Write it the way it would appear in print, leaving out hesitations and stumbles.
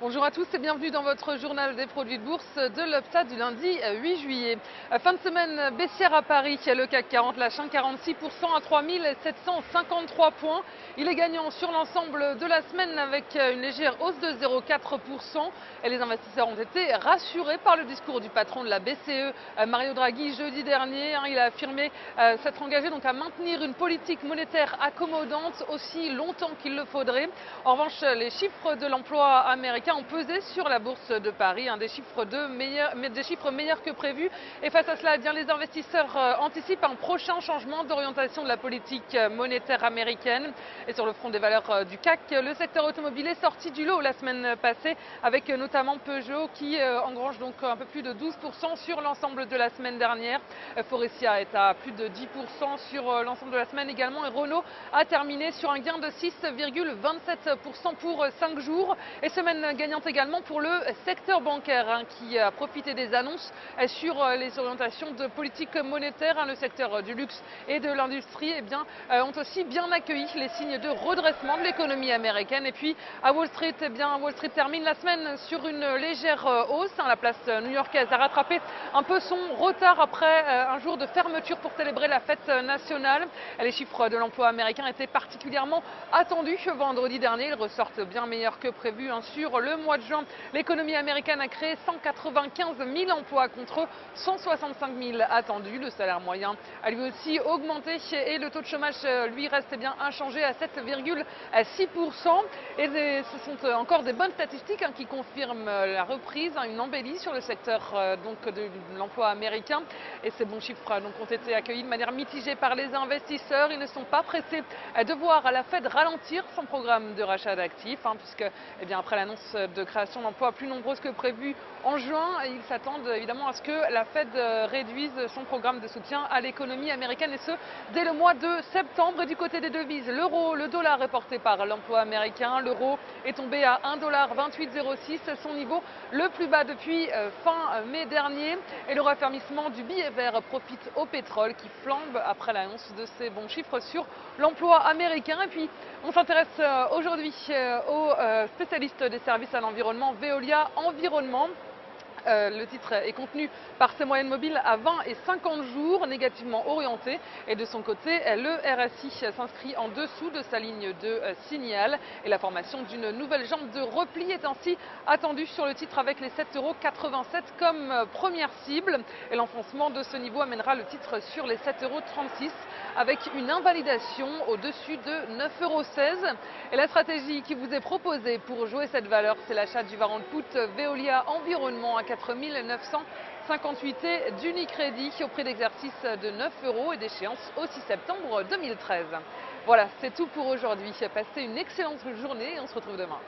Bonjour à tous et bienvenue dans votre journal des produits de bourse de l'UPTA du lundi 8 juillet. Fin de semaine baissière à Paris, le CAC 40 lâche 1,46% à 3753 points. Il est gagnant sur l'ensemble de la semaine avec une légère hausse de 0,4%. Et les investisseurs ont été rassurés par le discours du patron de la BCE, Mario Draghi, jeudi dernier. Il a affirmé s'être engagé donc à maintenir une politique monétaire accommodante aussi longtemps qu'il le faudrait. En revanche, les chiffres de l'emploi américain ont pesé sur la bourse de Paris, des chiffres meilleurs que prévus. Et face à cela, les investisseurs anticipent un prochain changement d'orientation de la politique monétaire américaine. Et sur le front des valeurs du CAC, le secteur automobile est sorti du lot la semaine passée, avec notamment Peugeot qui engrange donc un peu plus de 12% sur l'ensemble de la semaine dernière. Faurecia est à plus de 10% sur l'ensemble de la semaine également. Et Renault a terminé sur un gain de 6,27% pour 5 jours. Et semaine gagnante également pour le secteur bancaire qui a profité des annonces sur les orientations de politique monétaire. Le secteur du luxe et de l'industrie ont aussi bien accueilli les signes de redressement de l'économie américaine. Et puis à Wall Street, Wall Street termine la semaine sur une légère hausse. La place new-yorkaise a rattrapé un peu son retard après un jour de fermeture pour célébrer la fête nationale. Les chiffres de l'emploi américain étaient particulièrement attendus vendredi dernier. Ils ressortent bien meilleurs que prévu sur le mois de juin. L'économie américaine a créé 195 000 emplois contre 165 000 attendus. Le salaire moyen a lui aussi augmenté et le taux de chômage lui reste bien inchangé à 7,6%. Et ce sont encore des bonnes statistiques qui confirment la reprise, une embellie sur le secteur de l'emploi américain. Et ces bons chiffres ont été accueillis de manière mitigée par les investisseurs. Ils ne sont pas pressés de voir la Fed ralentir son programme de rachat d'actifs, puisque après l'annonce de création d'emplois plus nombreuses que prévu en juin, ils s'attendent évidemment à ce que la Fed réduise son programme de soutien à l'économie américaine, et ce dès le mois de septembre. Et du côté des devises, l'euro, le dollar est porté par l'emploi américain. L'euro est tombé à 1,2806 $, son niveau le plus bas depuis fin mai dernier. Et le raffermissement du billet vert profite au pétrole qui flambe après l'annonce de ces bons chiffres sur l'emploi américain. Et puis on s'intéresse aujourd'hui aux spécialistes des services à l'environnement, Veolia Environnement. Le titre est contenu par ses moyennes mobiles à 20 et 50 jours, négativement orientées. Et de son côté, le RSI s'inscrit en dessous de sa ligne de signal. Et la formation d'une nouvelle jambe de repli est ainsi attendue sur le titre avec les 7,87 € comme première cible. Et l'enfoncement de ce niveau amènera le titre sur les 7,36 € avec une invalidation au-dessus de 9,16 €. Et la stratégie qui vous est proposée pour jouer cette valeur, c'est l'achat du warrant put Veolia Environnement à 4 958 d'Unicredit au prix d'exercice de 9 € et d'échéance au 6 septembre 2013. Voilà, c'est tout pour aujourd'hui. Passez une excellente journée et on se retrouve demain.